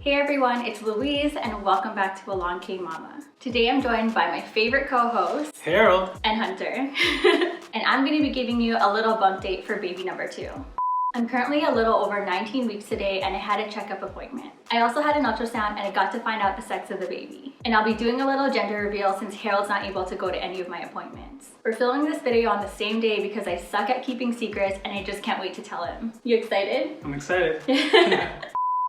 Hey everyone, it's Louise and welcome back to Along Came Mama. Today I'm joined by my favorite co-hosts, Harold and Hunter. And I'm going to be giving you a little bump date for baby number 2. I'm currently a little over 19 weeks today and I had a checkup appointment. I also had an ultrasound and I got to find out the sex of the baby. And I'll be doing a little gender reveal since Harold's not able to go to any of my appointments. We're filming this video on the same day because I suck at keeping secrets and I just can't wait to tell him. You excited? I'm excited.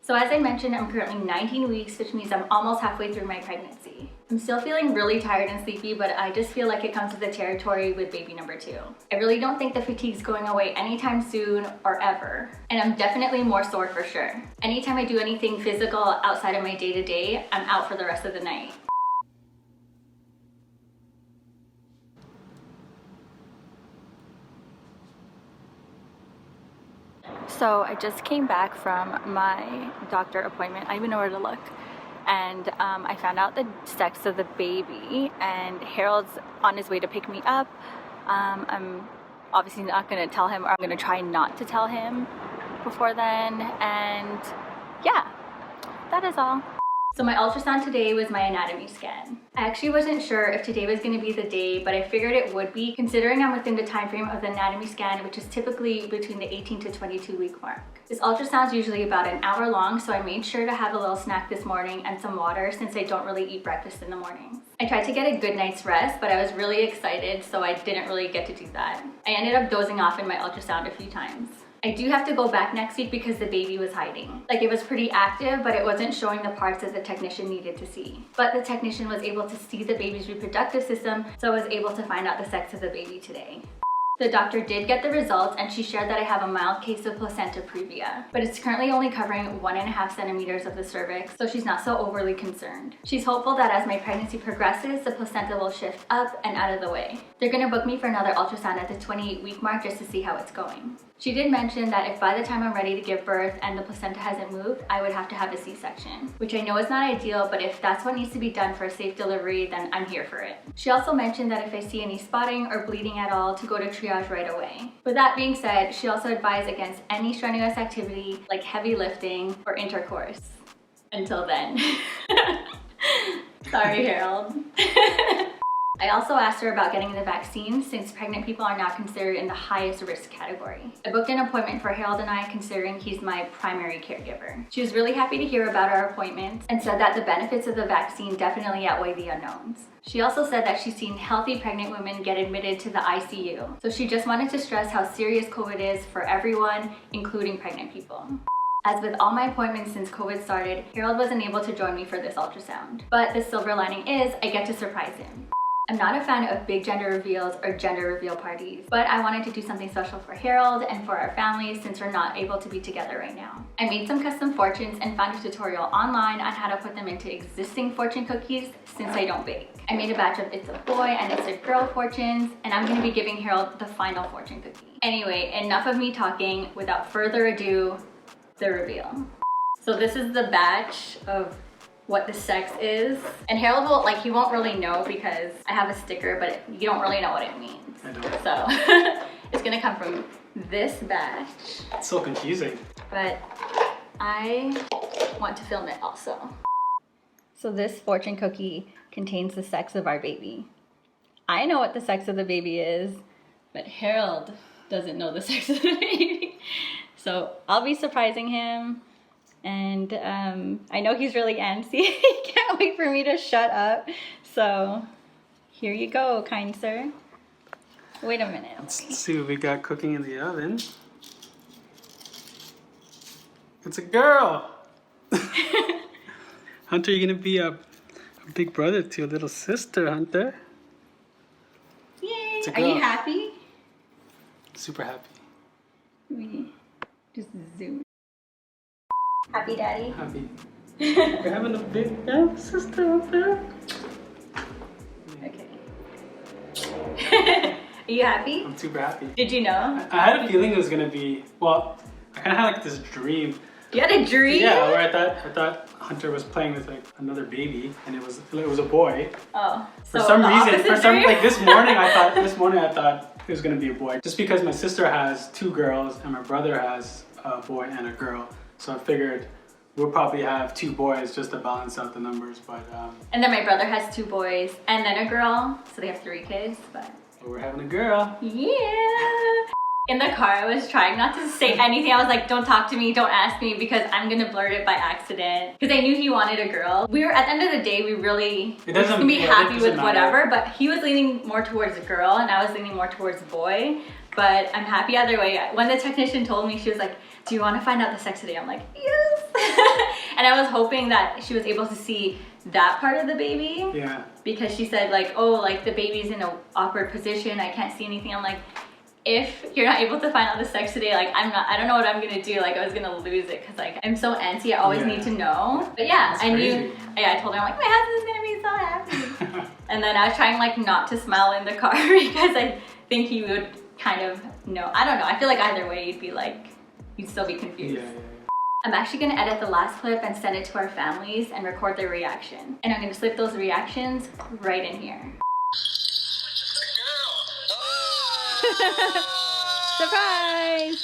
So as I mentioned, I'm currently 19 weeks, which means I'm almost halfway through my pregnancy. I'm still feeling really tired and sleepy, but I just feel like it comes with the territory with baby number 2. I really don't think the fatigue's going away anytime soon or ever. And I'm definitely more sore for sure. Anytime I do anything physical outside of my day-to-day, I'm out for the rest of the night. So I just came back from my doctor appointment. I don't even know where to look. And I found out the sex of the baby, and Harold's on his way to pick me up. I'm obviously not gonna tell him, or I'm gonna try not to tell him before then. And yeah, that is all. So my ultrasound today was my anatomy scan. I actually wasn't sure if today was going to be the day, but I figured it would be considering I'm within the time frame of the anatomy scan, which is typically between the 18 to 22 week mark. This ultrasound is usually about an hour long, so I made sure to have a little snack this morning and some water since I don't really eat breakfast in the morning. I tried to get a good night's rest, but I was really excited, so I didn't really get to do that. I ended up dozing off in my ultrasound a few times. I do have to go back next week because the baby was hiding. Like, it was pretty active, but it wasn't showing the parts that the technician needed to see. But the technician was able to see the baby's reproductive system, so I was able to find out the sex of the baby today. The doctor did get the results and she shared that I have a mild case of placenta previa, but it's currently only covering 1.5 centimeters of the cervix, so she's not so overly concerned. She's hopeful that as my pregnancy progresses, the placenta will shift up and out of the way. They're gonna book me for another ultrasound at the 28-week mark just to see how it's going. She did mention that if by the time I'm ready to give birth and the placenta hasn't moved, I would have to have a C-section, which I know is not ideal, but if that's what needs to be done for a safe delivery, then I'm here for it. She also mentioned that if I see any spotting or bleeding at all, to go to triage right away. With that being said, she also advised against any strenuous activity like heavy lifting or intercourse. Until then. Sorry, Harold. I also asked her about getting the vaccine since pregnant people are now considered in the highest risk category. I booked an appointment for Harold and I considering he's my primary caregiver. She was really happy to hear about our appointments and said that the benefits of the vaccine definitely outweigh the unknowns. She also said that she's seen healthy pregnant women get admitted to the ICU. So she just wanted to stress how serious COVID is for everyone, including pregnant people. As with all my appointments since COVID started, Harold wasn't able to join me for this ultrasound. But the silver lining is I get to surprise him. I'm not a fan of big gender reveals or gender reveal parties, but I wanted to do something special for Harold and for our family since we're not able to be together right now. I made some custom fortunes and found a tutorial online on how to put them into existing fortune cookies since I don't bake. I made a batch of It's a Boy and It's a Girl fortunes, and I'm going to be giving Harold the final fortune cookie. Anyway, enough of me talking. Without further ado, the reveal. So this is the batch of what the sex is, and Harold will, he won't really know because I have a sticker, but you don't really know what it means. I don't. So it's gonna come from this batch. It's so confusing. But I want to film it also. So this fortune cookie contains the sex of our baby. I know what the sex of the baby is, but Harold doesn't know the sex of the baby. So I'll be surprising him. And I know he's really antsy. He can't wait for me to shut up. So here you go, kind sir. Wait a minute. Let's see what we got cooking in the oven. It's a girl. Hunter, you're gonna be a big brother to your little sister, Hunter. Yay! Are you happy? Super happy. Let me just zoom. Happy, Daddy? Happy. We're having a big sister up there. Okay. Are you happy? I'm super happy. Did you know? I had a feeling it was gonna be, well, I kind of had this dream. You had a dream? Yeah, where I thought Hunter was playing with another baby, and it was a boy. Oh. For some reason, this morning I thought it was gonna be a boy, just because my sister has 2 girls and my brother has a boy and a girl. So I figured we'll probably have 2 boys just to balance out the numbers, but and then my brother has 2 boys and then a girl, so they have 3 kids, but we're having a girl. Yeah. In the car, I was trying not to say anything. I was like, don't talk to me, don't ask me, because I'm gonna blurt it by accident. Because I knew he wanted a girl. We were, at the end of the day, we really were gonna be happy with whatever, but he was leaning more towards a girl and I was leaning more towards a boy. But I'm happy either way. When the technician told me, she was like, do you want to find out the sex today? I'm like, yes. And I was hoping that she was able to see that part of the baby. Yeah. Because she said like, oh, like the baby's in an awkward position, I can't see anything. I'm like, if you're not able to find out the sex today, like I don't know what I'm gonna do. Like I was gonna lose it because like I'm so antsy. I always need to know. But yeah, I knew. Yeah, I told her, I'm like, my husband's gonna be so happy. And then I was trying like not to smile in the car because I think he would kind of know. I don't know. I feel like either way, you'd be like, you'd still be confused. Yeah. I'm actually gonna edit the last clip and send it to our families and record their reaction. And I'm gonna slip those reactions right in here. Surprise!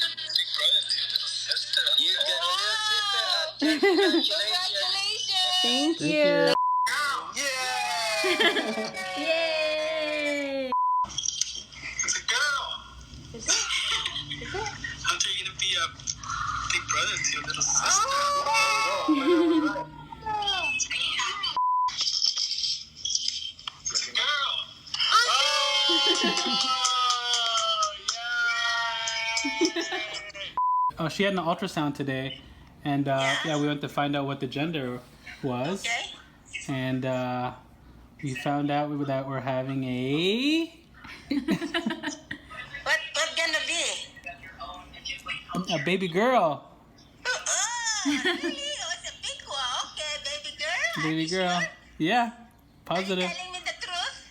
Congratulations! Thank you. Yeah! Yay! It's a girl! Is it? I'm taking to be a big brother to your little sister. It's a girl! Oh, she had an ultrasound today, and yeah, we went to find out what the gender was. Okay. And we found out that we're having a What gonna be? a baby girl. Really? Oh, it's a big one. Okay, baby girl. Baby girl. Sure? Yeah, positive. Are you telling me the truth?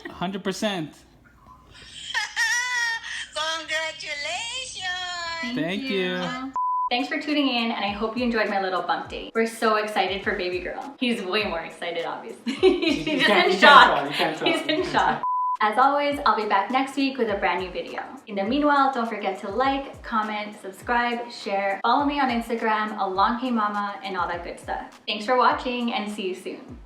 100%. Congratulations. Thank you. Thanks for tuning in, and I hope you enjoyed my little bump date. We're so excited for baby girl. He's way more excited, obviously. He's just in shock. He's in shock. As always, I'll be back next week with a brand new video. In the meanwhile, don't forget to like, comment, subscribe, share, follow me on Instagram, Along Came Mama, and all that good stuff. Thanks for watching, and see you soon.